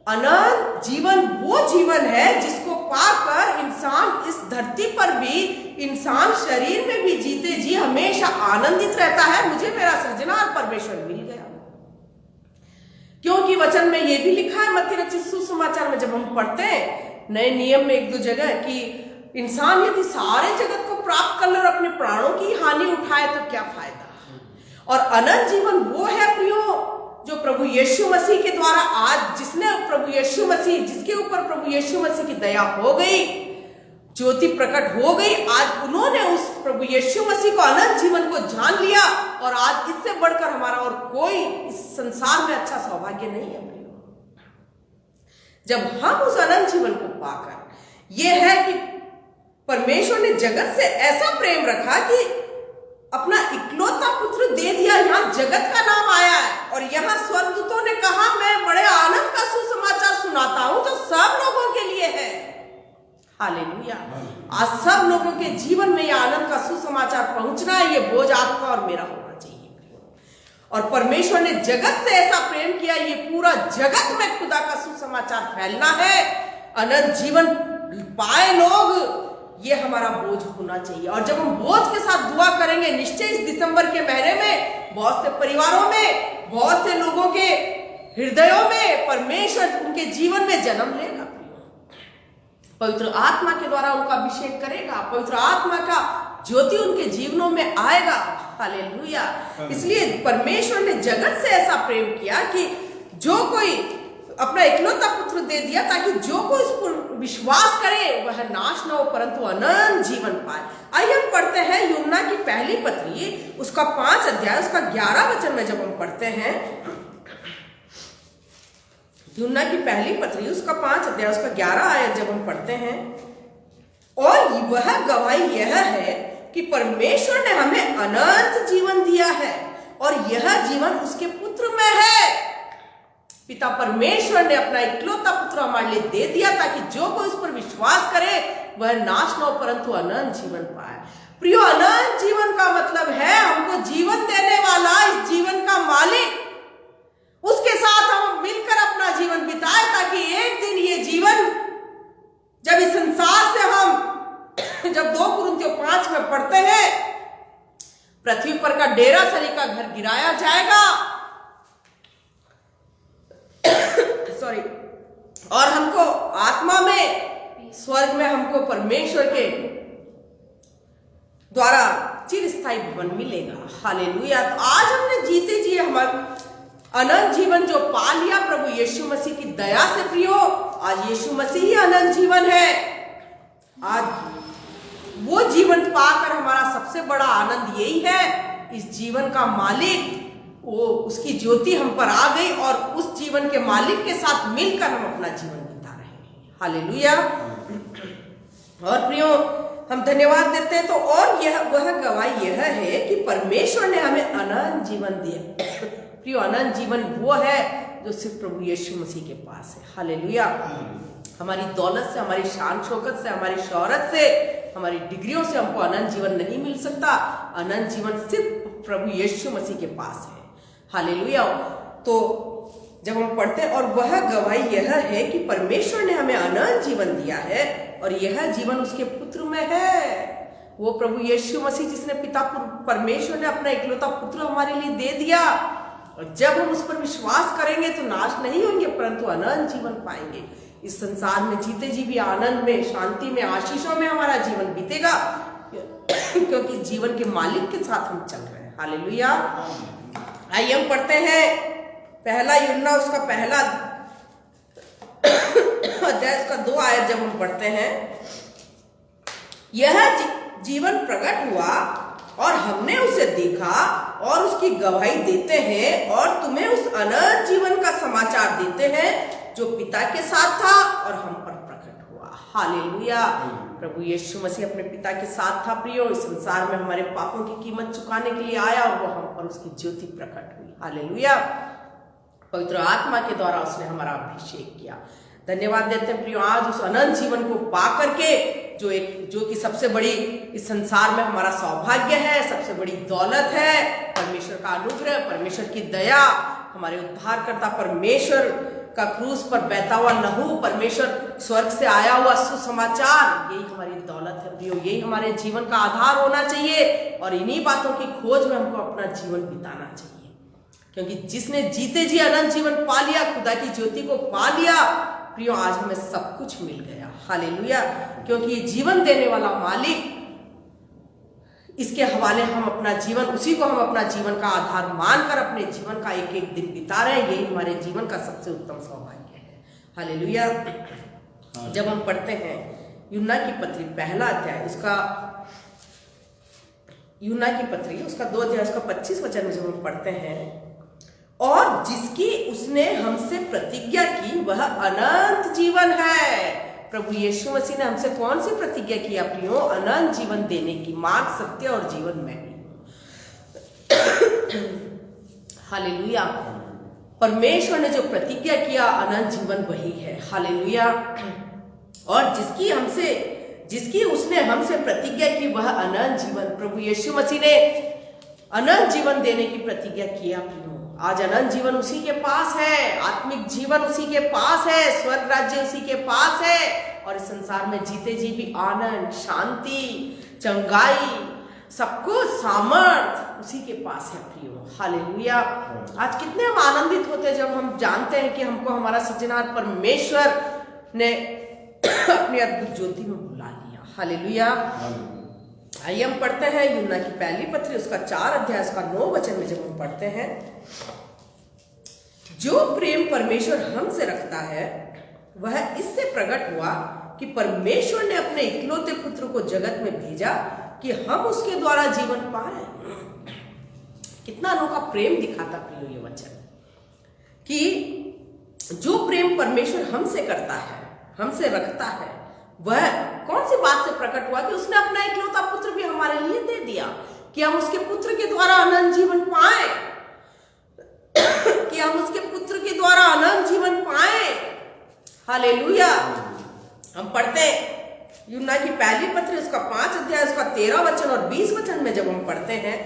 अनंत जीवन वो जीवन है जिसको पाकर इंसान इस धरती पर भी, इंसान शरीर में भी जीते जी हमेशा आनंदित रहता है। मुझे मेरा सृजनहार परमेश्वर मिल गया, क्योंकि वचन में यह भी लिखा है मत्ती रचित सुसमाचार में, जब हम पढ़ते हैं नए नियम में 1-2 जगह कि इंसान यदि सारे जगत को प्राप्त कर ले और अपने प्राणों की हानि उठाए तो क्या फायदा। और अनंत जीवन वो है प्रियो जो प्रभु यीशु मसीह के द्वारा आज, जिसके ऊपर प्रभु यीशु मसीह की दया हो गई, ज्योति प्रकट हो गई। आज उन्होंने उस प्रभु यीशु मसीह को, अनंत जीवन को जान लिया, और आज इससे बढ़कर हमारा और कोई इस संसार में अच्छा सौभाग्य नहीं है। जब हम उस अनंत जीवन को पाकर, यह है कि परमेश्वर ने जगत से ऐसा प्रेम रखा कि अपना इकलौता पुत्र दे दिया। यहाँ जगत का नाम आया है, और यहाँ स्वर्गदूतों ने कहा मैं बड़े आनंद का सुसमाचार सुनाता हूं जो सब लोगों के लिए है। हालेलुया। आज सब लोगों के जीवन में यह आनंद का सुसमाचार पहुंचना है, ये बोझ आपका और मेरा होना चाहिए। और परमेश्वर ने जगत से ऐसा प्रेम किया, ये पूरा जगत में खुदा का सुसमाचार फैलना है, अनंत जीवन पाए लोग, ये हमारा बोझ होना चाहिए। और जब हम बोझ के साथ दुआ करेंगे, निश्चय इस दिसंबर के महीने में बहुत से परिवारों में, बहुत से लोगों के हृदयों में परमेश्वर उनके जीवन में जन्म लेगा। पवित्र आत्मा के द्वारा उनका अभिषेक करेगा, पवित्र आत्मा का ज्योति उनके जीवनों में आएगा। हालेलुया। इसलिए परमेश्वर ने जगत से ऐसा प्रेम किया कि जो कोई अपना इकलौता पुत्र दे दिया, ताकि जो कोई इस पर विश्वास करे वह नाश न हो परंतु अनंत जीवन पाए। आइए हम पढ़ते हैं यूहन्ना की पहली पत्री, उसका 5 अध्याय, उसका 11 वचन में जब हम पढ़ते हैं, यूहन्ना की पहली पत्री उसका 5 अध्याय उसका 11 आयत जब हम पढ़ते हैं, और वह गवाही यह है कि परमेश्वर ने हमें अनंत जीवन दिया है, और यह जीवन उसके पुत्र में है। पिता परमेश्वर ने अपना इकलौता पुत्र हमारे लिए दे दिया, ताकि जो कोई उस पर विश्वास करे वह नाश न हो परंतु अनंत जीवन पाए। प्रियो, अनंत जीवन का मतलब है हमको जीवन देने वाला, इस जीवन का मालिक, उसके साथ हम मिलकर अपना जीवन बिताए, ताकि एक दिन ये जीवन, जब इस संसार से हम, जब 2 कुरिन्थियों 5 में पढ़ते हैं, पृथ्वी पर का डेरा सरी का घर गिराया जाएगा, सॉरी, और हमको आत्मा में, स्वर्ग में हमको परमेश्वर के द्वारा चिरस्थायी भवन मिलेगा। हालेलुया। तो आज हमने जीते जी हमारा अनंत जीवन जो पा लिया प्रभु यीशु मसीह की दया से। प्रियो, आज यीशु मसीह ही अनंत जीवन है। आज वो जीवन पाकर हमारा सबसे बड़ा आनंद यही है, इस जीवन का मालिक, वो उसकी ज्योति हम पर आ गई, और उस जीवन के मालिक के साथ मिलकर हम अपना जीवन बिता रहे हैं। हालेलुया। और प्रियो, हम धन्यवाद देते हैं। तो और वह गवाही यह है कि परमेश्वर ने हमें अनंत जीवन दिया। प्रियो, अनंत जीवन वो है जो सिर्फ प्रभु यीशु मसीह के पास है। हालेलुया। हमारी दौलत से, हमारी शान शौकत से, हमारी शौहरत से, हमारी डिग्रियों से हमको अनंत जीवन नहीं मिल सकता। अनंत जीवन सिर्फ प्रभु यीशु मसीह के पास है। हालेलुया। तो जब हम पढ़ते हैं, और वह गवाही यह है कि परमेश्वर ने हमें अनंत जीवन दिया है, और यह जीवन उसके पुत्र में है। वो प्रभु यीशु मसीह जिसने पिता परमेश्वर ने अपना इकलौता पुत्र हमारे लिए दे दिया, और जब हम उस पर विश्वास करेंगे तो नाश नहीं होंगे परंतु अनंत जीवन पाएंगे। इस संसार में जीते जी भी आनंद में, शांति में, आशीषों में हमारा जीवन बीतेगा, क्योंकि जीवन के मालिक के साथ हम चल रहे हैं। हालेलुया। आइए हम पढ़ते हैं पहला यूहन्ना उसका पहला अध्याय उसका 2 आयत जब हम पढ़ते हैं, यह जीवन प्रकट हुआ और हमने उसे देखा और उसकी गवाही देते हैं, और तुम्हें उस अनंत जीवन का समाचार देते हैं जो पिता के साथ था और हम पर प्रकट हुआ। हालेलुया। प्रभु यीशु मसीह अपने पिता के साथ था। प्रियो, इस संसार में हमारे पापों की कीमत चुकाने के लिए आया, और वो हम पर उसकी ज्योति प्रकट हुई। हालेलुया। पवित्र आत्मा के द्वारा उसने हमारा अभिषेक किया। धन्यवाद देते हैं प्रियो, आज उस अनंत जीवन को पा करके जो कि सबसे बड़ी इस संसार में हमारा सौभाग्य है, सबसे बड़ी दौलत है, परमेश्वर का अनुग्रह, परमेश्वर की दया, हमारे उद्धारकर्ता परमेश्वर का क्रूस पर बहता हुआ लहू, परमेश्वर स्वर्ग से आया हुआ सुसमाचार, यही हमारी दौलत है प्रियो, यही हमारे जीवन का आधार होना चाहिए और इन्हीं बातों की खोज में हमको अपना जीवन बिताना चाहिए, क्योंकि जिसने जीते जी अनंत जीवन पा लिया, खुदा की ज्योति को पा लिया प्रियो, आज हमें सब कुछ मिल गया। हालेलुया। क्योंकि ये जीवन देने वाला मालिक, इसके हवाले हम अपना जीवन, उसी को हम अपना जीवन का आधार मानकर अपने जीवन का एक एक दिन बिता रहे हैं, यही हमारे जीवन का सबसे उत्तम सौभाग्य है। हालेलुया। जब हम पढ़ते हैं यूहन्ना की पत्री पहला अध्याय, उसका यूहन्ना की पत्री उसका 2 अध्याय उसका 25 वचन में जब हम पढ़ते हैं, और जिसकी उसने हमसे प्रतिज्ञा की वह अनंत जीवन है। प्रभु यीशु मसीह ने हमसे कौन सी प्रतिज्ञा की प्रियो? अनंत जीवन देने की, मार्ग, सत्य और जीवन में भी। हालेलुया। परमेश्वर ने जो प्रतिज्ञा किया अनंत जीवन वही है। हालेलुया। और जिसकी उसने हमसे प्रतिज्ञा की वह अनंत जीवन, प्रभु यीशु मसीह ने अनंत जीवन देने की प्रतिज्ञा किया प्रियो। आज अनंत जीवन उसी के पास है, आत्मिक जीवन उसी के पास है, स्वर्ग राज्य उसी के पास है, और इस संसार में जीते जी भी आनंद, शांति, चंगाई, सब कुछ सामर्थ उसी के पास है प्रियो। हालेलुया। आज कितने हम आनंदित होते हैं जब हम जानते हैं कि हमको हमारा सृजनहार परमेश्वर ने अपनी अद्भुत ज्योति में बुला लिया। हालेलुया। आइए हम पढ़ते हैं यूहन्ना की पहली पत्री उसका 4 अध्याय उसका 9 वचन में जब हम पढ़ते हैं, जो प्रेम परमेश्वर हमसे रखता है वह इससे प्रकट हुआ कि परमेश्वर ने अपने इकलौते पुत्र को जगत में भेजा कि हम उसके द्वारा जीवन पाए। कितना अनोखा प्रेम दिखाता प्रियो ये वचन, कि जो प्रेम परमेश्वर हमसे करता है, हमसे रखता है, वह कौन सी बात से प्रकट हुआ कि उसने अपना इकलौता पुत्र भी हमारे लिए दे दिया, कि हम उसके पुत्र के द्वारा अनंत जीवन पाए, कि हम उसके पुत्र के द्वारा अनंत जीवन पाए। हालेलुया। हम पढ़ते यूहन्ना की पहली पत्री उसका 5 अध्याय उसका 13 वचन और 20 वचन में जब हम पढ़ते हैं,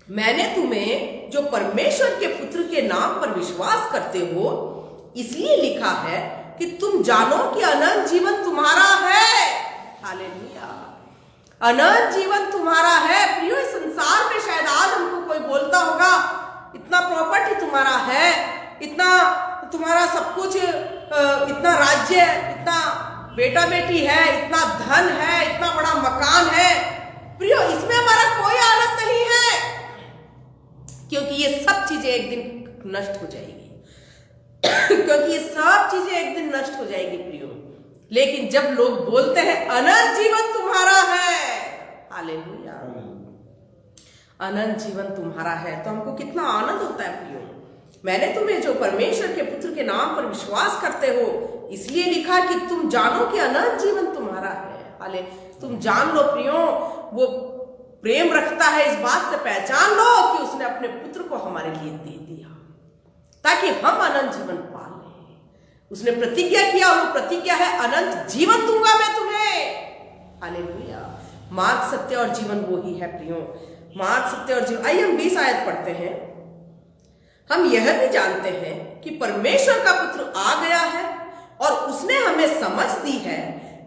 मैंने तुम्हें जो परमेश्वर के पुत्र के नाम पर विश्वास करते हो इसलिए लिखा है कि तुम जानो कि अनंत जीवन तुम्हारा है। हालेलुया। अनंत जीवन तुम्हारा है प्रियो। इस संसार में शायद आज हमको कोई बोलता होगा इतना प्रॉपर्टी तुम्हारा है, इतना तुम्हारा सब कुछ, इतना राज्य, इतना बेटा बेटी है, इतना धन है, इतना बड़ा मकान है। प्रियो, इसमें हमारा कोई आनंद नहीं है, क्योंकि ये सब चीजें एक दिन नष्ट हो जाएगी क्योंकि ये सब चीजें एक दिन नष्ट हो जाएगी प्रियो। लेकिन जब लोग बोलते हैं अनंत जीवन तुम्हारा है, हालेलुया, अनंत जीवन तुम्हारा है, तो हमको कितना आनंद होता है प्रियो। मैंने तुम्हें जो परमेश्वर के पुत्र के नाम पर विश्वास करते हो इसलिए लिखा कि तुम जानो कि अनंत जीवन तुम्हारा है। हाले, तुम जान लो प्रियो, वो प्रेम रखता है, इस बात से पहचान लो कि उसने अपने पुत्र को हमारे लिए दे दिया ताकि हम अनंत जीवन पा लें। उसने प्रतिज्ञा किया, वो प्रतिज्ञा है अनंत जीवन दूंगा मैं तुम्हें। हालेलुया। मार्ग, सत्य और जीवन वो ही है प्रियो, मार्ग, सत्य और जीवन। आइए हम 20 आयत पढ़ते हैं। हम यह भी जानते हैं कि परमेश्वर का पुत्र आ गया है और उसने हमें समझ दी है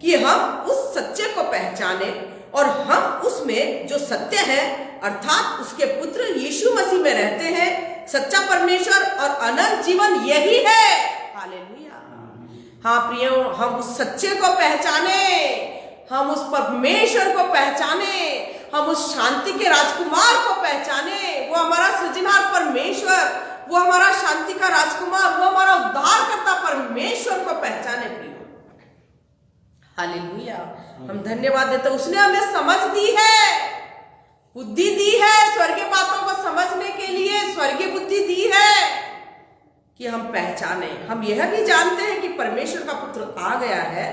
कि हम उस सच्चे को पहचाने और हम उसमें जो सत्य है अर्थात उसके पुत्र यीशु मसीह में रहते हैं। सच्चा परमेश्वर और अनंत जीवन यही है। हालेलुया। हाँ प्रियो, हम उस सच्चे को पहचाने, हम उस परमेश्वर को पहचाने, हम उस शांति के राजकुमार को पहचाने। वो हमारा सृजनहार परमेश्वर, वो हमारा शांति का राजकुमार, वो हमारा उद्धार करता परमेश्वर को पहचाने प्रियो। हालेलुया। हम धन्यवाद देते, उसने हमें समझ दी है, बुद्धि दी है, स्वर्गीय बातों को समझने के लिए स्वर्गीय बुद्धि दी है कि हम पहचाने। हम यह भी जानते हैं कि परमेश्वर का पुत्र आ गया है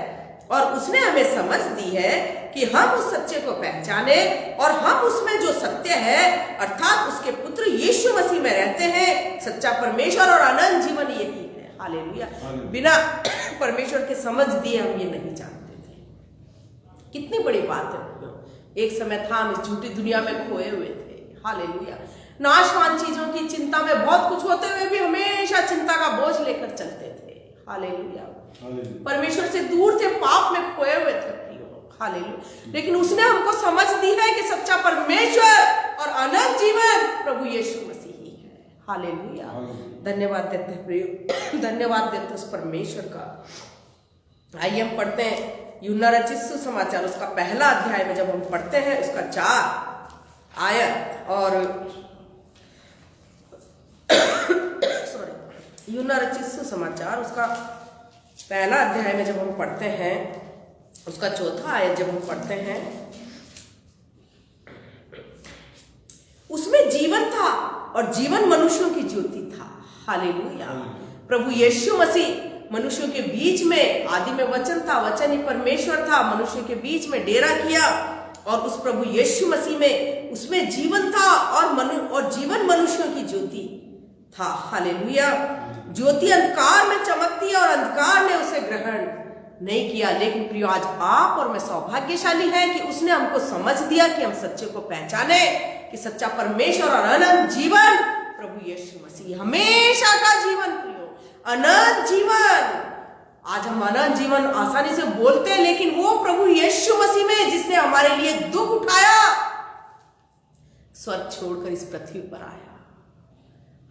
और उसने हमें समझ दी है कि हम उस सच्चे को पहचाने और हम उसमें जो सत्य है अर्थात उसके पुत्र यीशु मसीह में रहते हैं। सच्चा परमेश्वर और अनंत जीवन यही है। हालेलुया। बिना परमेश्वर के समझ दिए हम ये नहीं जानते थे। कितनी बड़ी बात है। एक समय था हम इस झूठी दुनिया में खोए हुए थे। हालेलुया। नाशवान चीजों की चिंता में बहुत कुछ होते हुए भी हमेशा चिंता का बोझ लेकर चलते थे। हालेलुया। परमेश्वर से दूर थे, पाप में खोए हुए थे। हालेलुया। लेकिन उसने हमको समझ दी है कि सच्चा परमेश्वर और अनंत जीवन प्रभु यीशु मसीह ही है। हालेलुया। धन्यवाद देते हैं प्रिय, धन्यवाद देते उस परमेश्वर का। आइए हम पढ़ते हैं यूहन्ना रचित सुसमाचार उसका पहला अध्याय में जब हम पढ़ते हैं उसका 4 आयत और यूहन्ना रचित सुसमाचार उसका पहला अध्याय में जब हम पढ़ते हैं उसका 4 आयत जब हम पढ़ते हैं, उसमें जीवन था और जीवन मनुष्यों की ज्योति था। हालेलुया। प्रभु यीशु मसीह मनुष्यों के बीच में, आदि में वचन था, वचन ही परमेश्वर था, मनुष्य के बीच में डेरा किया और उस प्रभु यीशु मसीह में उसमें जीवन था और जीवन मनुष्यों की ज्योति था। हालेलुया। ज्योति अंधकार में चमकती है और अंधकार ने उसे ग्रहण नहीं किया। लेकिन प्रियो, आज आप और मैं सौभाग्यशाली है कि उसने हमको समझ दिया कि हम सच्चे को पहचाने कि सच्चा परमेश्वर और अनंत जीवन प्रभु यीशु मसीह, हमेशा का जीवन प्रियो, अनंत जीवन। आज हम अनंत जीवन आसानी से बोलते हैं, लेकिन वो प्रभु यीशु मसीह में जिसने हमारे लिए दुख उठाया, स्वर्ग छोड़कर इस पृथ्वी पर आया।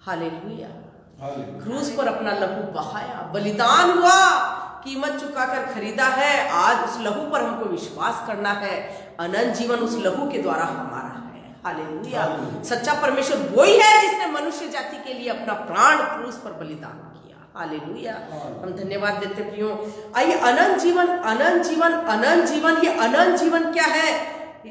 हालेलुया। क्रूस पर अपना लहू बहाया, बलिदान हुआ, कीमत चुकाकर खरीदा है। आज उस लहू पर हमको विश्वास करना है। अनंत जीवन उस लहू के द्वारा हमारा है। हालेलुया। सच्चा परमेश्वर वही है जिसने मनुष्य जाति के लिए अपना प्राण क्रूस पर बलिदान किया। हालेलुया। हम धन्यवाद देते प्रियो। आइए, अनंत जीवन, अनंत जीवन, अनंत जीवन, ये अनंत जीवन क्या है?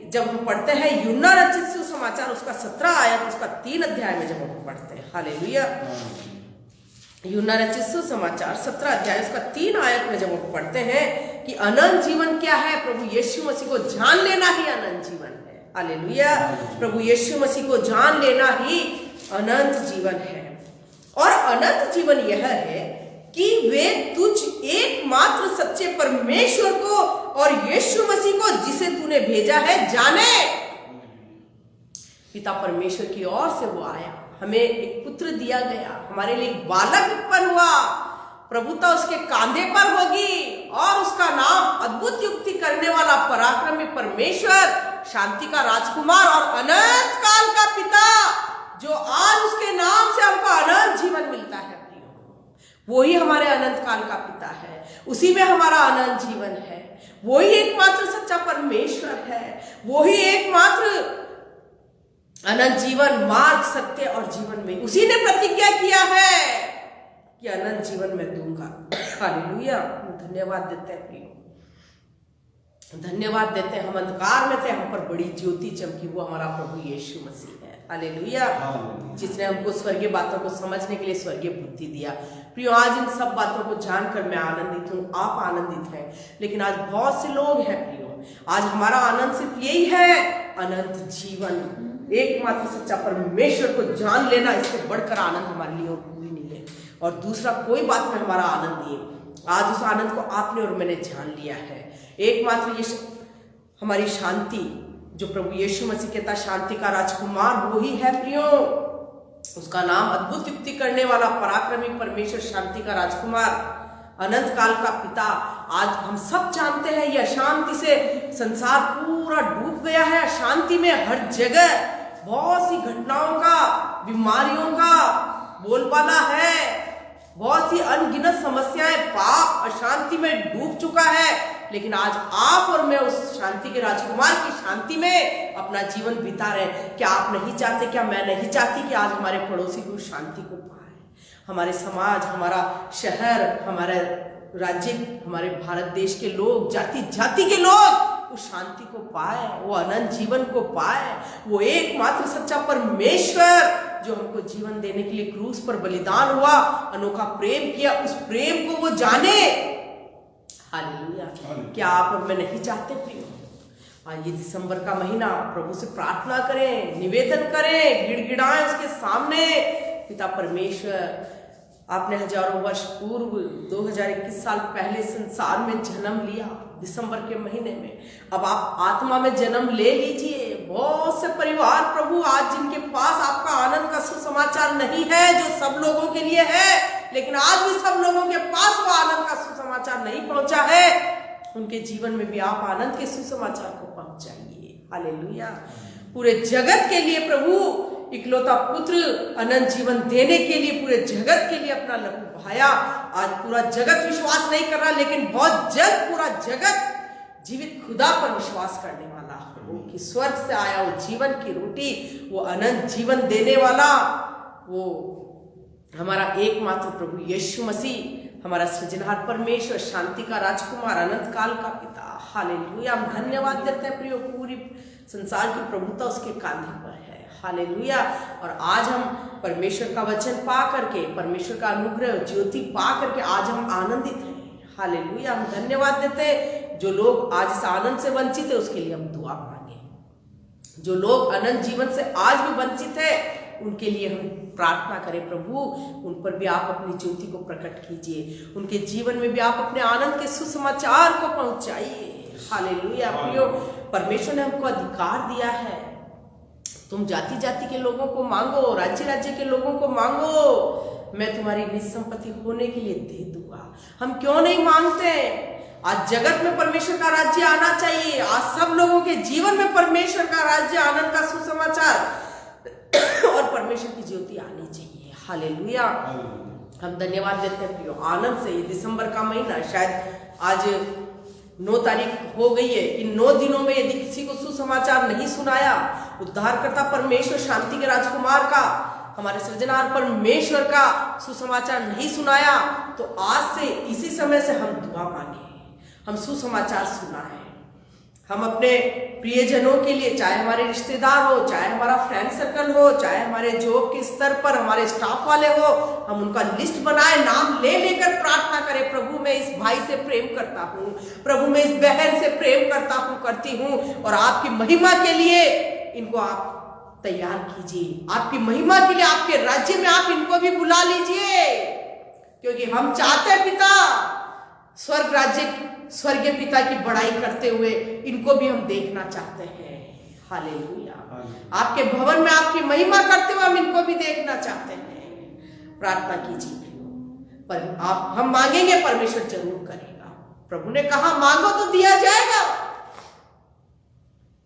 जब हम पढ़ते हैं यूहन्ना रचित सुसमाचार उसका 17 आयत उसका 3 अध्याय में जब हम पढ़ते हैं, हालेलुया, यूहन्ना रचित सुसमाचार 17 अध्याय उसका 3 आयत में जब हम पढ़ते हैं कि अनंत जीवन क्या है, प्रभु यीशु मसीह को जान लेना ही अनंत जीवन है। हालेलुया। प्रभु यीशु मसीह को जान लेना ही अनंत जीवन है। और अनंत जीवन यह है कि वे तुझ एकमात्र सच्चे परमेश्वर को और यीशु मसीह को जिसे तूने भेजा है जाने। पिता परमेश्वर की ओर से वो आया, हमें एक पुत्र दिया गया, हमारे लिए एक बालक उत्पन्न हुआ, प्रभुता उसके कांधे पर होगी और उसका नाम अद्भुत युक्ति करने वाला, पराक्रमी परमेश्वर, शांति का राजकुमार और अनंत काल का पिता, जो आज उसके नाम से हमको अनंत जीवन मिलता है। वही हमारे अनंत काल का पिता है, उसी में हमारा अनंत जीवन है। वही एकमात्र सच्चा परमेश्वर है, वही एकमात्र अनंत जीवन, मार्ग, सत्य और जीवन में उसी ने प्रतिज्ञा किया है कि अनंत जीवन मैं दूंगा। हालेलुया। धन्यवाद देते हैं प्रियो, धन्यवाद देते हैं। हम अंधकार में थे, हम पर बड़ी ज्योति चमकी, वो हमारा प्रभु यीशु मसीह है। हालेलुया। जिसने हमको स्वर्गीय बातों को समझने के लिए स्वर्गीय बुद्धि दिया। प्रियो, आज इन सब बातों को जानकर मैं आनंदित हूँ, आप आनंदित हैं। लेकिन आज बहुत से लोग हैं प्रियो, आज हमारा आनंद सिर्फ यही है, अनंत जीवन, एकमात्र सच्चा परमेश्वर को जान लेना। इससे बढ़कर आनंद हमारे लिए और कोई नहीं है, और दूसरा कोई बात में हमारा आनंद नहीं है। आज उस आनंद को आपने और मैंने जान लिया है। एकमात्र ये हमारी शांति, जो प्रभु यीशु मसीह कहता शांति का राजकुमार, वही है प्रियो। उसका नाम अद्भुत युक्ति करने वाला, पराक्रमी परमेश्वर, शांति का राजकुमार, अनंत काल का पिता। आज हम सब जानते हैं ये अशांति से संसार पूरा डूब गया है। अशांति में हर जगह बहुत सी घटनाओं का, बीमारियों का बोलबाला है, बहुत सी अनगिनत समस्याएं, पाप अशांति में डूब चुका है। लेकिन आज आप और मैं उस शांति के राजकुमार की शांति में अपना जीवन बिता रहे हैं। क्या आप नहीं चाहते, क्या मैं नहीं चाहती कि आज हमारे पड़ोसी को शांति को पाए, हमारे समाज, हमारा शहर, हमारे राज्य, हमारे भारत देश के लोग, जाति जाति के लोग उस शांति को पाए, वो अनंत जीवन को पाए। वो एकमात्र सच्चा परमेश्वर जो हमको जीवन देने के लिए क्रूस पर बलिदान हुआ, अनोखा प्रेम किया, उस प्रेम को वो जाने। हालेलुया। क्या आप और मैं नहीं चाहते प्रियो? ये दिसंबर का महीना प्रभु से प्रार्थना करें, निवेदन करें, गिड़गिड़ाएं उसके सामने। पिता परमेश्वर, आपने हजारों वर्ष पूर्व 2021 साल पहले संसार में जन्म लिया दिसंबर के महीने में। अब आप आत्मा में जन्म ले लीजिए। बहुत से परिवार प्रभु आज जिनके पास आपका आनंद का सुसमाचार नहीं है, जो सब लोगों के लिए है, लेकिन आज भी सब लोगों के पास वो आनंद का सुसमाचार नहीं पहुंचा है, उनके जीवन में भी आप आनंद के सुसमाचार को पहुंचाइए। हालेलुया। पूरे जगत के लिए प्रभु इकलौता पुत्र अनंत जीवन देने के लिए पूरे जगत के लिए अपना लहू बहाया। आज पूरा जगत विश्वास नहीं कर रहा, लेकिन बहुत जल्द पूरा जगत जीवित खुदा पर विश्वास करने वाला हो कि स्वर्ग से आया वो जीवन की रोटी, वो अनंत जीवन देने वाला, वो हमारा एकमात्र प्रभु यीशु मसीह, हमारा सृजनहार परमेश्वर, शांति का राजकुमार, अनंत काल का पिता। हालेलुया। हम धन्यवाद देते हैं प्रियो, पूरी संसार की प्रभुता उसके कांधे पर है। हालेलुया। और आज हम परमेश्वर का वचन पा करके, परमेश्वर का अनुग्रह ज्योति पा करके आज हम आनंदित हैं। हालेलुया। हम धन्यवाद देते हैं। जो लोग आज इस आनंद से वंचित है उसके लिए हम दुआ मांगे। जो लोग अनंत जीवन से आज भी वंचित है उनके लिए हम प्रार्थना करें। प्रभु उन पर भी आप अपनी ज्योति को प्रकट कीजिए, उनके जीवन में भी आप अपने आनंद के सुसमाचार को पहुंचाइए। हालेलुया। प्रियो, परमेश्वर ने हमको अधिकार दिया है, तुम जाति जाति के लोगों को मांगो, राज्य राज्य के लोगों को मांगो, मैं तुम्हारी निज संपत्ति होने के लिए दे दूंगा। हम क्यों नहीं मांगते? आज जगत में परमेश्वर का राज्य आना चाहिए। आज सब लोगों के जीवन में परमेश्वर का राज्य, आनंद का सुसमाचार और परमेश्वर की ज्योति आनी चाहिए। हालेलुया। हम धन्यवाद देते हैं प्रियो आनंद से। ये दिसंबर का महीना, शायद आज 9 तारीख हो गई है। इन 9 दिनों में यदि किसी को सुसमाचार नहीं सुनाया, उद्धारकर्ता परमेश्वर, शांति के राजकुमार का, हमारे सृजनहार परमेश्वर का सुसमाचार नहीं सुनाया, तो आज से इसी समय से हम दुआ मांगे, हम सुसमाचार सुनाएं। हम अपने प्रियजनों के लिए, चाहे हमारे रिश्तेदार हो, चाहे हमारा फ्रेंड सर्कल हो, चाहे हमारे जॉब के स्तर पर हमारे स्टाफ वाले हो, हम उनका लिस्ट बनाए, नाम ले लेकर प्रार्थना करें। प्रभु मैं इस भाई से प्रेम करता हूँ, प्रभु मैं इस बहन से प्रेम करता हूँ, करती हूँ, और आपकी महिमा के लिए इनको आप तैयार कीजिए। आपकी महिमा के लिए, आपके राज्य में आप इनको भी बुला लीजिए, क्योंकि हम चाहते हैं पिता, स्वर्ग राज्य, स्वर्गीय पिता की बड़ाई करते हुए इनको भी हम देखना चाहते हैं। हालेलुया। आपके भवन में आपकी महिमा करते हुए हम इनको भी देखना चाहते हैं। प्रार्थना कीजिए पर आप, हम मांगेंगे, परमेश्वर जरूर करेगा। प्रभु ने कहा मांगो तो दिया जाएगा।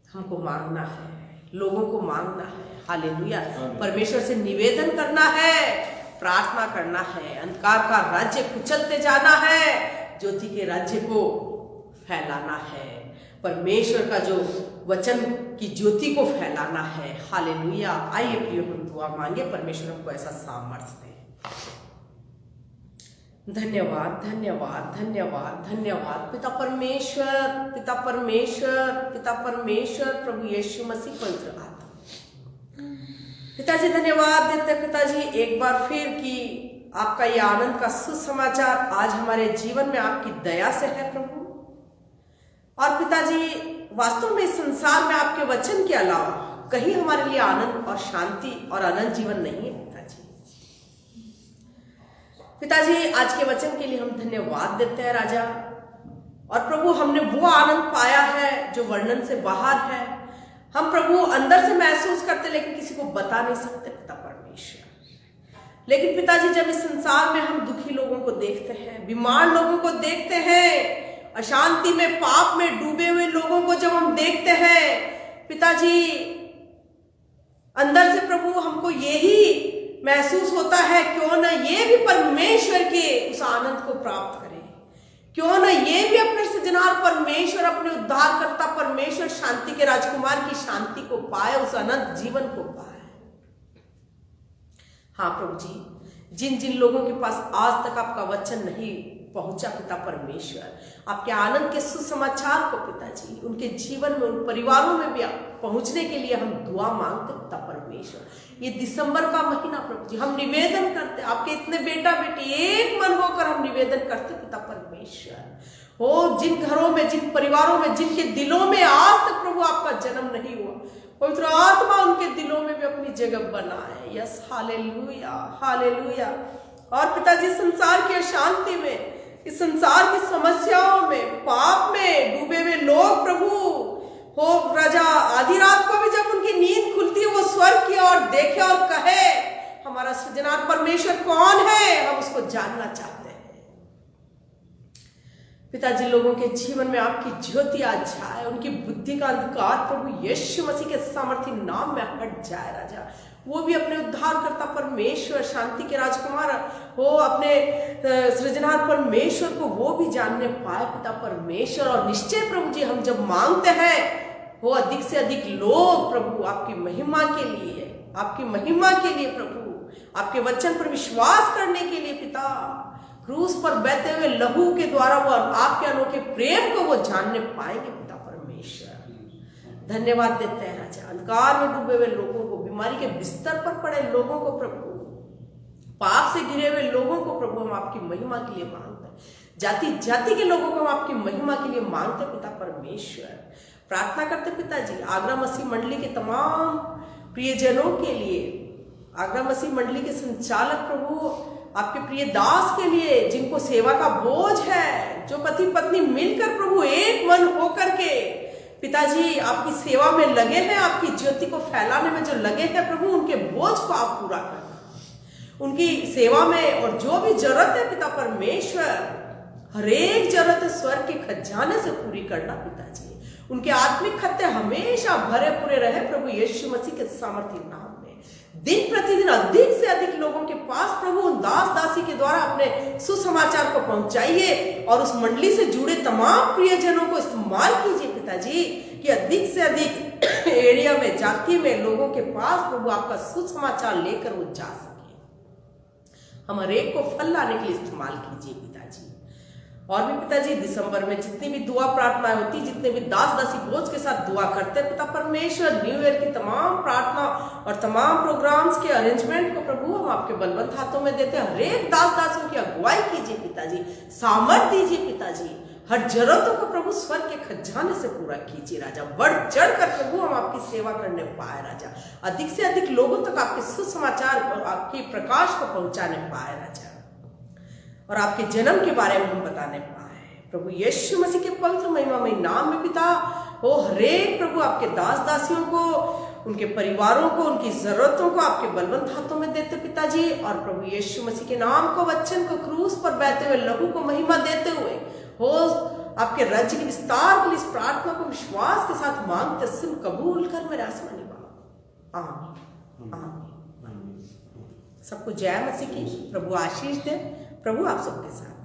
हमको मांगना है, लोगों को मांगना है। हालेलुया। परमेश्वर से निवेदन करना है, प्रार्थना करना है, अंधकार का राज्य कुचलते जाना है, ज्योति के राज्य को फैलाना है, परमेश्वर का जो वचन की ज्योति को फैलाना है। हालेलुया। आइए प्रियो हम दुआ मांगे, परमेश्वर हमको ऐसा सामर्थ्य दे। धन्यवाद, धन्यवाद, धन्यवाद, धन्यवाद पिता परमेश्वर, पिता परमेश्वर, पिता परमेश्वर, प्रभु यीशु मसीह पवित्र आत्मा। पिताजी धन्यवाद देते पिताजी एक बार फिर कि आपका ये आनंद का सुसमाचार आज हमारे जीवन में आपकी दया से है प्रभु। और पिताजी वास्तव में इस संसार में आपके वचन के अलावा कहीं हमारे लिए आनंद और शांति और अनंत जीवन नहीं है पिताजी। पिताजी आज के वचन के लिए हम धन्यवाद देते हैं राजा। और प्रभु हमने वो आनंद पाया है जो वर्णन से बाहर है। हम प्रभु अंदर से महसूस करते लेकिन किसी को बता नहीं सकते पिता परमेश्वर। लेकिन पिताजी जब इस संसार में हम दुखी लोगों को देखते हैं, बीमार लोगों को देखते हैं, अशांति में, पाप में डूबे हुए लोगों को जब हम देखते हैं पिताजी, अंदर से प्रभु हमको यही महसूस होता है क्यों न ये भी परमेश्वर के उस आनंद को प्राप्त करें, क्यों न ये भी अपने सृजनहार परमेश्वर, अपने उद्धारकर्ता परमेश्वर, शांति के राजकुमार की शांति को पाए, उस अनंत जीवन को पाए। हाँ प्रभु जी, जिन जिन लोगों के पास आज तक आपका वचन नहीं पहुंचा पिता परमेश्वर, आपके आनंद के सुसमाचार को पिताजी उनके जीवन में, उन परिवारों में भी पहुंचने के लिए हम दुआ मांगते पिता परमेश्वर। ये दिसंबर का महीना प्रभु जी हम निवेदन करते, आपके इतने बेटा बेटी एक मन होकर हम निवेदन करते पिता परमेश्वर, हो जिन घरों में, जिन परिवारों में, जिनके दिलों में आज तक प्रभु आपका जन्म नहीं हुआ, पवित्र आत्मा उनके दिलों में भी अपनी जगह बनाए। Yes, hallelujah, hallelujah. और पिताजी संसार की अशांति में, इस संसार की समस्याओं में, पाप में डूबे हुए लोग प्रभु हो राजा, आधी रात को भी जब उनकी नींद खुलती है वो स्वर्ग की ओर देखे और कहे हमारा सृजनहार परमेश्वर कौन है, हम उसको जानना चाहते हैं। पिताजी लोगों के जीवन में आपकी ज्योति आ जाए, उनकी बुद्धि का अंधकार प्रभु यीशु मसीह के सामर्थ्य नाम में हट जाए राजा। वो भी अपने उद्धारकर्ता परमेश्वर, शांति के राजकुमार हो, अपने सृजनहार परमेश्वर को वो भी जानने पाए पिता परमेश्वर। और निश्चय प्रभु जी हम जब मांगते हैं वो अधिक से अधिक लोग प्रभु आपकी महिमा के लिए, आपकी महिमा के लिए प्रभु, आपके वचन पर विश्वास करने के लिए पिता, क्रूस पर बहते हुए लहू के द्वारा वो आपके अनोखे प्रेम को वो जानने पाएंगे पिता परमेश्वर। धन्यवाद देते हैं राजा। अंधकार में डूबे हुए लोगों को, बीमारी के बिस्तर पर पड़े लोगों को प्रभु, पाप से घिरे हुए लोगों को प्रभु हम आपकी महिमा के लिए मांगते हैं, जाति जाति के लोगों को हम आपकी महिमा के लिए मांगते हैं पिता परमेश्वर। प्रार्थना करते पिताजी आगरा मसीह मंडली के तमाम प्रियजनों के लिए, आगरा मसीह मंडली के संचालक प्रभु, आपके प्रिय दास के लिए जिनको सेवा का बोझ है, जो पति पत्नी मिलकर प्रभु एक मन होकर के पिताजी आपकी सेवा में लगे हैं, आपकी ज्योति को फैलाने में जो लगे हैं प्रभु, उनके बोझ को आप पूरा करना, उनकी सेवा में। और जो भी जरूरत है पिता परमेश्वर, हर एक जरूरत स्वर्ग के खजाने से पूरी करना पिताजी। उनके आत्मिक खत्ते हमेशा भरे पूरे रहे प्रभु यीशु मसीह के सामर्थ्य नाम में। दिन प्रतिदिन अधिक से अधिक लोगों के पास प्रभु उन दास दासी के द्वारा अपने सुसमाचार को पहुंचाइए और उस मंडली से जुड़े तमाम प्रियजनों को इस्तेमाल कीजिए पिताजी, कि अधिक से अधिक एरिया में, जाति में लोगों के पास प्रभु आपका सुसमाचार लेकर वो जा सके। हम हर एक को फल लाने के लिए इस्तेमाल कीजिए पिताजी। और भी पिताजी दिसंबर में जितनी भी दुआ प्रार्थनाएं होती, जितने भी दास दासी बोझ के साथ दुआ करते हैं पिता परमेश्वर, न्यू ईयर की तमाम प्रार्थना और तमाम प्रोग्राम्स के अरेंजमेंट को प्रभु हम आपके बलवंत हाथों में देते हैं। हर एक दास दासियों की अगुवाई कीजिए पिताजी, सामर्थ दीजिए पिताजी, हर जरूरतों को प्रभु स्वर्ग के खजाने से पूरा कीजिए राजा। बढ़ चढ़ कर प्रभु हम आपकी सेवा करने पाए राजा, अधिक से अधिक लोगों तक आपके सुसमाचार और आपके प्रकाश को पहुंचाने पाए राजा, और आपके जन्म के बारे में हम बताने पाए प्रभु यीशु मसीह के पवित्र महिमामय नाम में पिता हो। हरेक प्रभु आपके दास दासियों को, उनके परिवारों को, उनकी जरूरतों को आपके बलवंत हाथों में देते पिताजी। और प्रभु यीशु मसीह के नाम को, वचन को, क्रूस पर बहते हुए लहू को महिमा देते हुए हो आपके राज्य के विस्तार के लिए इस प्रार्थना को विश्वास के साथ मांगते, सुन कबूल कर मेरे आसमानी बाबा, आमीन आमीन। सबको जय मसीह की, प्रभु आशीष दे, प्रभु आप सबके साथ।